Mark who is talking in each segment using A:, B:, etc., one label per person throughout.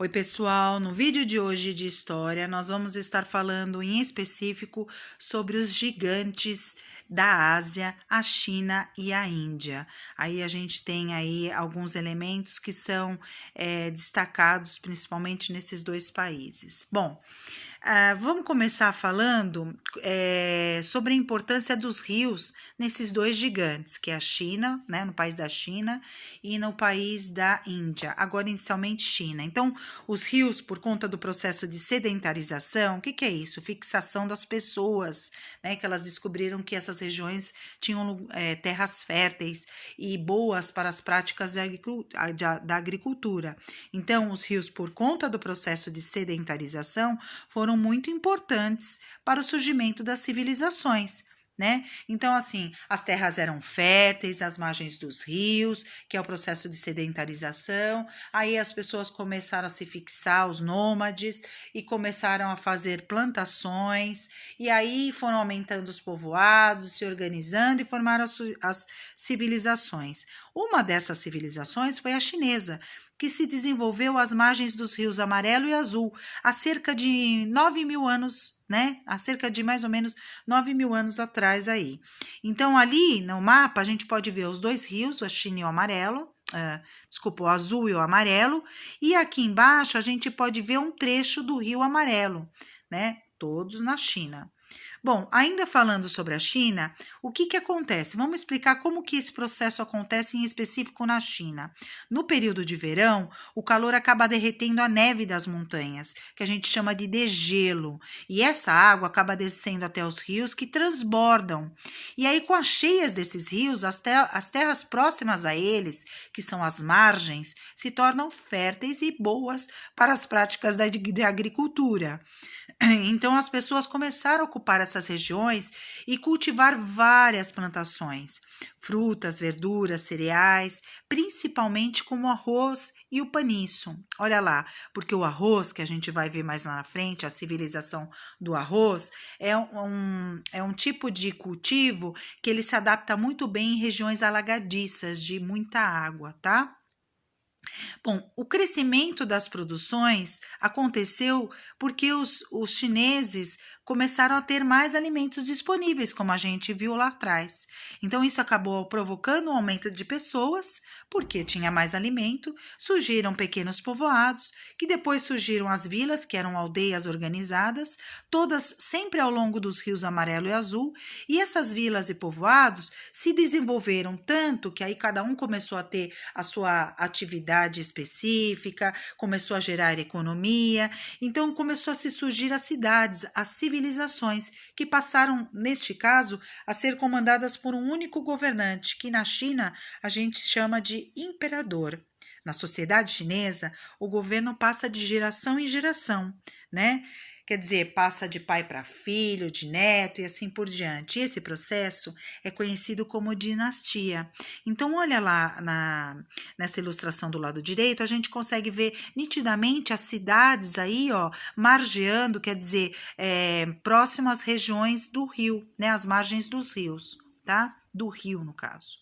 A: Oi, pessoal! No vídeo de hoje de história, nós vamos estar falando em específico sobre os gigantes da Ásia, a China e a Índia. Aí a gente tem aí alguns elementos que são destacados principalmente nesses dois países. Bom, vamos começar falando sobre a importância dos rios nesses dois gigantes, que é a China, né, no país da China, e no país da Índia, agora inicialmente China. Então, os rios, por conta do processo de sedentarização, o que é isso? Fixação das pessoas, né, que elas descobriram que essas regiões tinham terras férteis e boas para as práticas da agricultura. Então, os rios, por conta do processo de sedentarização, foram muito importantes para o surgimento das civilizações, né? Então, assim, as terras eram férteis, as margens dos rios, que é o processo de sedentarização. Aí as pessoas começaram a se fixar, os nômades, e começaram a fazer plantações, e aí foram aumentando os povoados, se organizando e formaram as civilizações. Uma dessas civilizações foi a chinesa, que se desenvolveu às margens dos rios Amarelo e Azul, há cerca de 9.000 anos, né? Há cerca de mais ou menos 9.000 anos atrás aí. Então, ali no mapa, a gente pode ver os dois rios, a China e o Amarelo, o Azul e o Amarelo, e aqui embaixo a gente pode ver um trecho do Rio Amarelo, né? Todos na China. Bom, ainda falando sobre a China, o que acontece? Vamos explicar como que esse processo acontece em específico na China. No período de verão, o calor acaba derretendo a neve das montanhas, que a gente chama de degelo, e essa água acaba descendo até os rios que transbordam. E aí, com as cheias desses rios, as terras próximas a eles, que são as margens, se tornam férteis e boas para as práticas de agricultura. Então, as pessoas começaram a ocupar essas regiões e cultivar várias plantações, frutas, verduras, cereais, principalmente como o arroz e o paniço. Olha lá, porque o arroz, que a gente vai ver mais lá na frente, a civilização do arroz, é um tipo de cultivo que ele se adapta muito bem em regiões alagadiças, de muita água, tá? Bom, o crescimento das produções aconteceu porque os chineses começaram a ter mais alimentos disponíveis, como a gente viu lá atrás. Então, isso acabou provocando um aumento de pessoas, porque tinha mais alimento, surgiram pequenos povoados, que depois surgiram as vilas, que eram aldeias organizadas, todas sempre ao longo dos rios Amarelo e Azul, e essas vilas e povoados se desenvolveram tanto que aí cada um começou a ter a sua atividade específica, começou a gerar economia, então começou a se surgir as cidades, as civilizações, que passaram, neste caso, a ser comandadas por um único governante, que na China a gente chama de imperador. Na sociedade chinesa, o governo passa de geração em geração, né? Quer dizer, passa de pai para filho, de neto e assim por diante. E esse processo é conhecido como dinastia. Então, olha lá nessa ilustração do lado direito, a gente consegue ver nitidamente as cidades aí, ó, margeando, quer dizer, próximo às regiões do rio, né, às margens dos rios, tá? Do rio, no caso.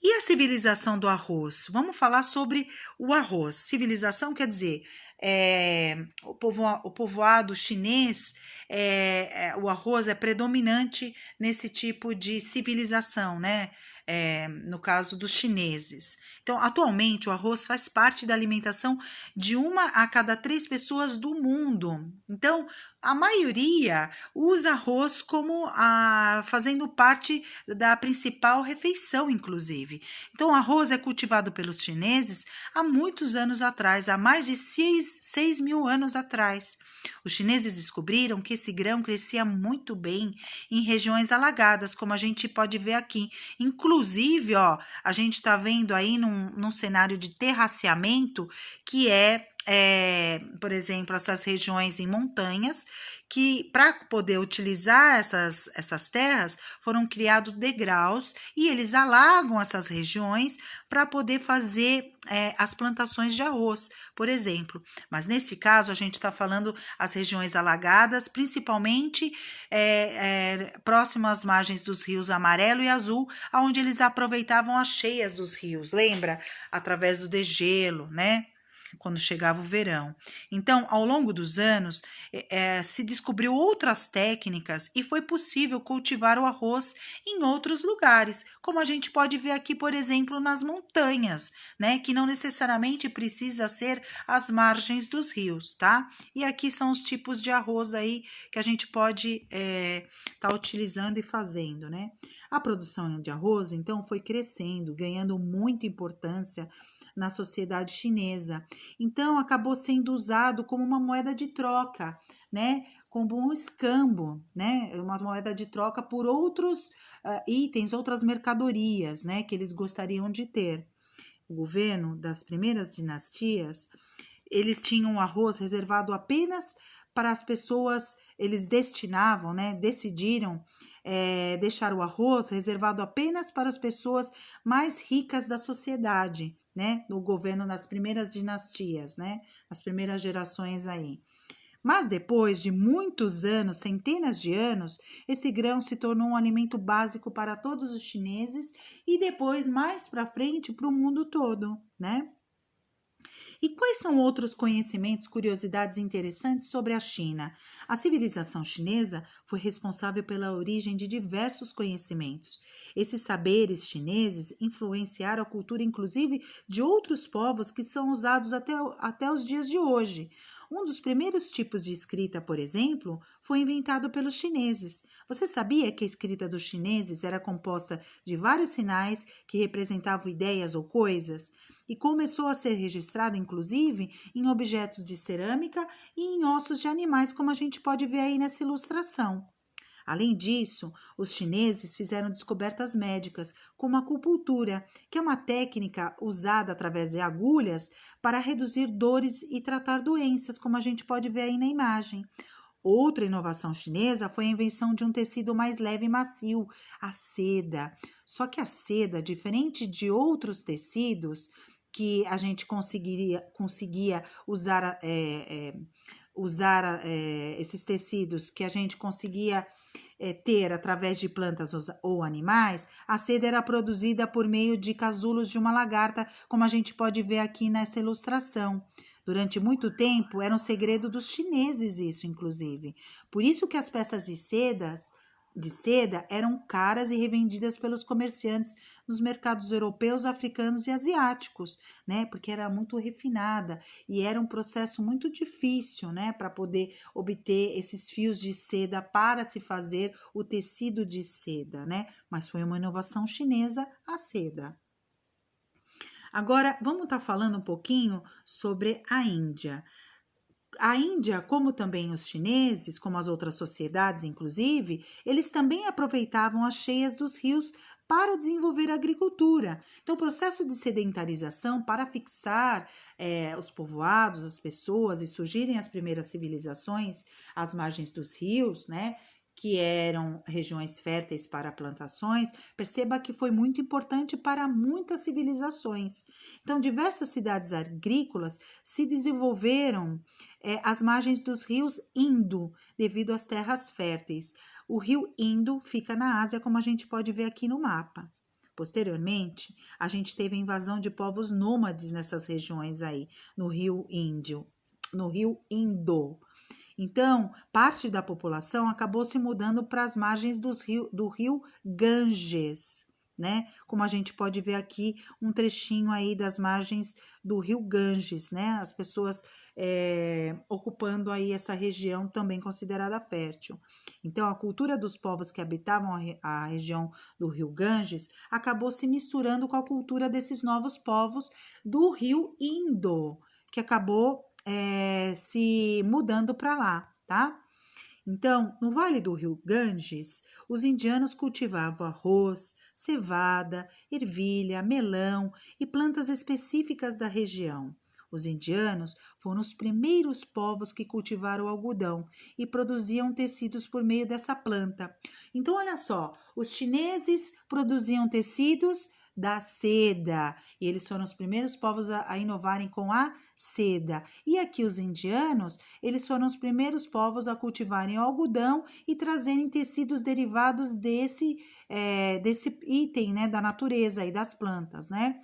A: E a civilização do arroz? Vamos falar sobre o arroz. Civilização quer dizer o povoado chinês, o arroz é predominante nesse tipo de civilização, né? No caso dos chineses. Então, atualmente, o arroz faz parte da alimentação de 1 a cada 3 pessoas do mundo. Então, a maioria usa arroz como fazendo parte da principal refeição, inclusive. Então, o arroz é cultivado pelos chineses há muitos anos atrás, há mais de 6.000 anos atrás. Os chineses descobriram que esse grão crescia muito bem em regiões alagadas, como a gente pode ver aqui. Inclusive, ó, a gente está vendo aí num cenário de terraceamento, que por exemplo, essas regiões em montanhas, que para poder utilizar essas terras, foram criados degraus e eles alagam essas regiões para poder fazer as plantações de arroz, por exemplo. Mas nesse caso, a gente está falando as regiões alagadas, principalmente próximo às margens dos rios Amarelo e Azul, onde eles aproveitavam as cheias dos rios, lembra? Através do degelo, né? quando chegava o verão. Então, ao longo dos anos, se descobriu outras técnicas e foi possível cultivar o arroz em outros lugares, como a gente pode ver aqui, por exemplo, nas montanhas, né? Que não necessariamente precisa ser às margens dos rios, tá? E aqui são os tipos de arroz aí que a gente pode estar utilizando e fazendo, né? A produção de arroz, então, foi crescendo, ganhando muita importância na sociedade chinesa. Então, acabou sendo usado como uma moeda de troca, né? Como um escambo, né? Uma moeda de troca por outros itens, outras mercadorias, né? Que eles gostariam de ter. O governo das primeiras dinastias, eles tinham o arroz reservado apenas para as pessoas, eles destinavam, né? Decidiram deixar o arroz reservado apenas para as pessoas mais ricas da sociedade, né? No governo das primeiras dinastias, né? As primeiras gerações aí. Mas depois de muitos anos, centenas de anos, esse grão se tornou um alimento básico para todos os chineses e depois, mais para frente, para o mundo todo, né? E quais são outros conhecimentos, curiosidades interessantes sobre a China? A civilização chinesa foi responsável pela origem de diversos conhecimentos. Esses saberes chineses influenciaram a cultura, inclusive, de outros povos que são usados até os dias de hoje. Um dos primeiros tipos de escrita, por exemplo, foi inventado pelos chineses. Você sabia que a escrita dos chineses era composta de vários sinais que representavam ideias ou coisas? E começou a ser registrada, inclusive, em objetos de cerâmica e em ossos de animais, como a gente pode ver aí nessa ilustração. Além disso, os chineses fizeram descobertas médicas, como a acupuntura, que é uma técnica usada através de agulhas para reduzir dores e tratar doenças, como a gente pode ver aí na imagem. Outra inovação chinesa foi a invenção de um tecido mais leve e macio, a seda. Só que a seda, diferente de outros tecidos que a gente conseguia usar esses tecidos que a gente conseguia ter através de plantas ou animais, a seda era produzida por meio de casulos de uma lagarta, como a gente pode ver aqui nessa ilustração. Durante muito tempo, era um segredo dos chineses isso, inclusive. Por isso que as peças de seda eram caras e revendidas pelos comerciantes nos mercados europeus, africanos e asiáticos, né? Porque era muito refinada e era um processo muito difícil, né? Para poder obter esses fios de seda para se fazer o tecido de seda, né? Mas foi uma inovação chinesa a seda. Agora, vamos estar falando um pouquinho sobre a Índia. A Índia, como também os chineses, como as outras sociedades, inclusive, eles também aproveitavam as cheias dos rios para desenvolver a agricultura. Então, o processo de sedentarização para fixar os povoados, as pessoas e surgirem as primeiras civilizações às margens dos rios, né? Que eram regiões férteis para plantações, perceba que foi muito importante para muitas civilizações. Então, diversas cidades agrícolas se desenvolveram às margens dos rios Indo, devido às terras férteis. O rio Indo fica na Ásia, como a gente pode ver aqui no mapa. Posteriormente, a gente teve a invasão de povos nômades nessas regiões aí, no rio Indo. Então, parte da população acabou se mudando para as margens do rio Ganges, né? Como a gente pode ver aqui um trechinho aí das margens do rio Ganges, né? As pessoas ocupando aí essa região também considerada fértil. Então, a cultura dos povos que habitavam a região do rio Ganges acabou se misturando com a cultura desses novos povos do rio Indo, que acabou se mudando para lá, tá? Então, no Vale do Rio Ganges, os indianos cultivavam arroz, cevada, ervilha, melão e plantas específicas da região. Os indianos foram os primeiros povos que cultivaram algodão e produziam tecidos por meio dessa planta. Então, olha só, os chineses produziam tecidos da seda, e eles foram os primeiros povos a inovarem com a seda. E aqui os indianos, eles foram os primeiros povos a cultivarem o algodão e trazerem tecidos derivados desse item, né, da natureza e das plantas, né?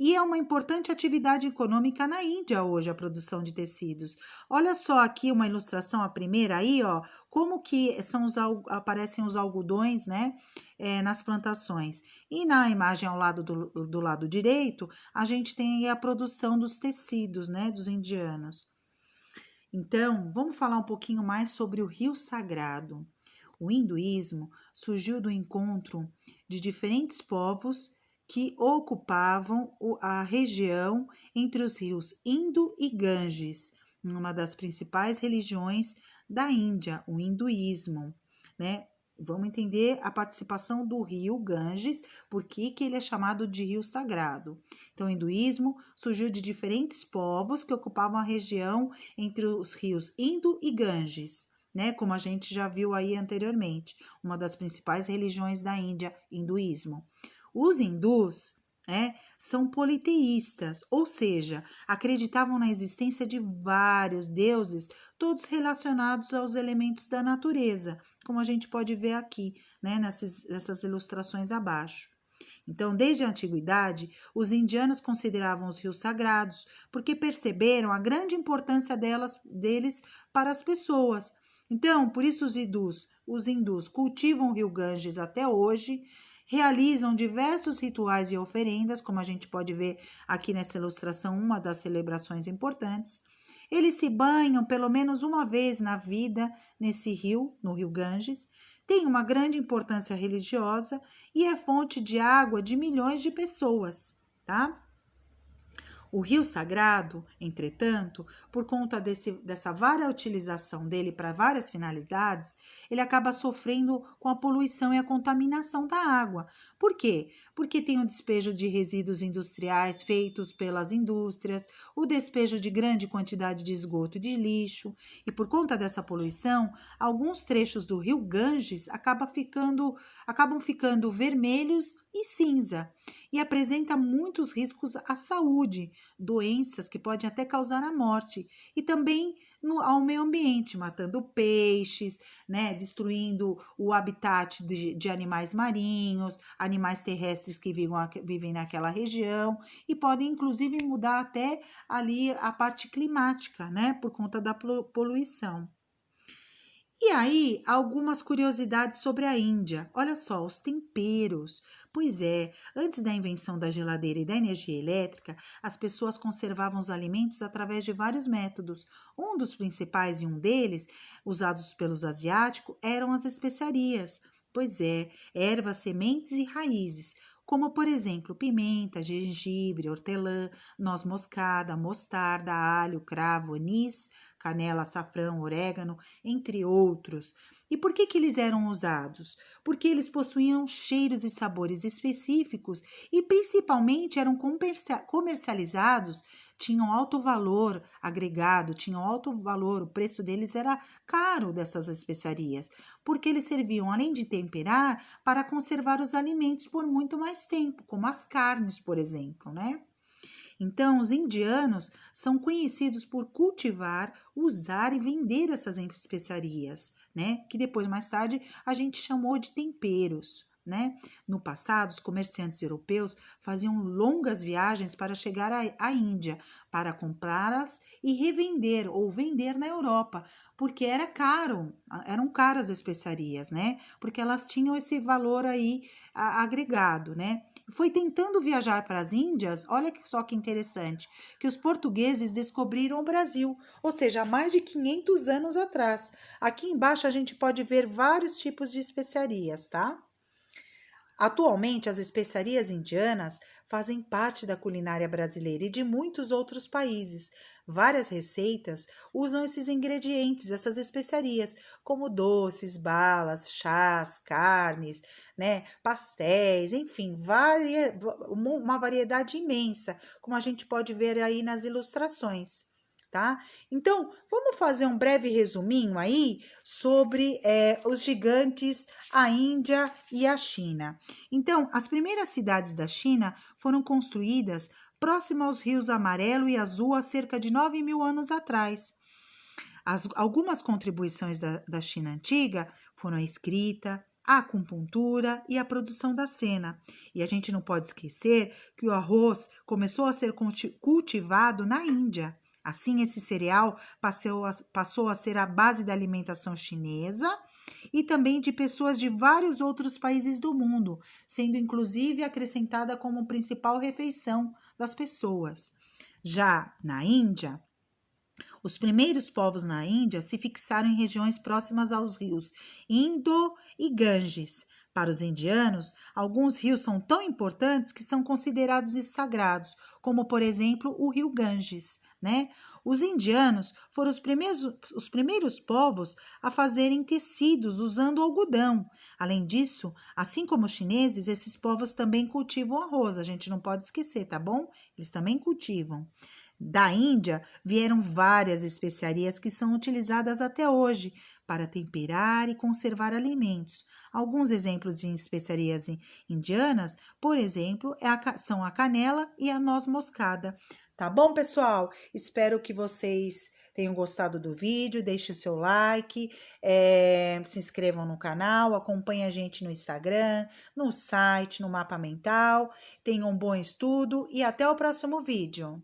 A: E é uma importante atividade econômica na Índia hoje, a produção de tecidos. Olha só aqui uma ilustração, a primeira aí, ó, como que aparecem os algodões, né, nas plantações. E na imagem ao lado do lado direito, a gente tem aí a produção dos tecidos, né, dos indianos. Então, vamos falar um pouquinho mais sobre o rio sagrado. O hinduísmo surgiu do encontro de diferentes povos que ocupavam a região entre os rios Indo e Ganges, uma das principais religiões da Índia, o hinduísmo, né? Vamos entender a participação do rio Ganges, por que ele é chamado de rio sagrado. Então, o hinduísmo surgiu de diferentes povos que ocupavam a região entre os rios Indo e Ganges, né? Como a gente já viu aí anteriormente, uma das principais religiões da Índia, hinduísmo. Os hindus, são politeístas, ou seja, acreditavam na existência de vários deuses, todos relacionados aos elementos da natureza, como a gente pode ver aqui, né, nessas ilustrações abaixo. Então, desde a antiguidade, os indianos consideravam os rios sagrados porque perceberam a grande importância deles para as pessoas. Então, por isso os hindus cultivam o rio Ganges até hoje, realizam diversos rituais e oferendas, como a gente pode ver aqui nessa ilustração, uma das celebrações importantes. Eles se banham pelo menos uma vez na vida nesse rio, no rio Ganges, tem uma grande importância religiosa e é fonte de água de milhões de pessoas, tá? O rio sagrado, entretanto, por conta dessa vária utilização dele para várias finalidades, ele acaba sofrendo com a poluição e a contaminação da água. Por quê? Porque tem o despejo de resíduos industriais feitos pelas indústrias, o despejo de grande quantidade de esgoto e de lixo, e por conta dessa poluição, alguns trechos do rio Ganges acabam ficando vermelhos e cinza, e apresenta muitos riscos à saúde, doenças que podem até causar a morte, e também ao meio ambiente, matando peixes, né, destruindo o habitat de animais marinhos, animais terrestres que vivem naquela região, e podem inclusive mudar até ali a parte climática, né, por conta da poluição. E aí, algumas curiosidades sobre a Índia. Olha só, os temperos. Pois é, antes da invenção da geladeira e da energia elétrica, as pessoas conservavam os alimentos através de vários métodos. Um dos principais e um deles, usados pelos asiáticos, eram as especiarias. Pois é, ervas, sementes e raízes, como por exemplo pimenta, gengibre, hortelã, noz moscada, mostarda, alho, cravo, anis, canela, açafrão, orégano, entre outros. E por que eles eram usados? Porque eles possuíam cheiros e sabores específicos e principalmente eram comercializados, tinham alto valor agregado, tinham alto valor, o preço deles era caro dessas especiarias, porque eles serviam, além de temperar, para conservar os alimentos por muito mais tempo, como as carnes, por exemplo, né? Então, os indianos são conhecidos por cultivar, usar e vender essas especiarias, né? Que depois, mais tarde, a gente chamou de temperos, né? No passado, os comerciantes europeus faziam longas viagens para chegar à Índia, para comprá-las e revender ou vender na Europa, porque eram caras as especiarias, né? Porque elas tinham esse valor aí agregado, né? Foi tentando viajar para as Índias, olha só que interessante, que os portugueses descobriram o Brasil, ou seja, há mais de 500 anos atrás. Aqui embaixo a gente pode ver vários tipos de especiarias, tá? Atualmente, as especiarias indianas fazem parte da culinária brasileira e de muitos outros países. Várias receitas usam esses ingredientes, essas especiarias, como doces, balas, chás, carnes, né, pastéis, enfim, uma variedade imensa, como a gente pode ver aí nas ilustrações. Tá? Então, vamos fazer um breve resuminho aí sobre os gigantes, a Índia e a China. Então, as primeiras cidades da China foram construídas próximas aos rios Amarelo e Azul há cerca de 9.000 anos atrás. Algumas contribuições da China antiga foram a escrita, a acupuntura e a produção da cena. E a gente não pode esquecer que o arroz começou a ser cultivado na Índia. Assim, esse cereal passou a ser a base da alimentação chinesa e também de pessoas de vários outros países do mundo, sendo inclusive acrescentada como principal refeição das pessoas. Já na Índia, os primeiros povos na Índia se fixaram em regiões próximas aos rios Indo e Ganges. Para os indianos, alguns rios são tão importantes que são considerados sagrados, como por exemplo o rio Ganges, né? Os indianos foram os primeiros povos a fazerem tecidos usando algodão. Além disso, assim como os chineses, esses povos também cultivam arroz, a gente não pode esquecer, tá bom? Eles também cultivam. Da Índia vieram várias especiarias que são utilizadas até hoje para temperar e conservar alimentos. Alguns exemplos de especiarias indianas, por exemplo, são a canela e a noz moscada. Tá bom, pessoal? Espero que vocês tenham gostado do vídeo. Deixe o seu like, se inscrevam no canal, acompanhem a gente no Instagram, no site, no Mapa Mental. Tenham um bom estudo e até o próximo vídeo.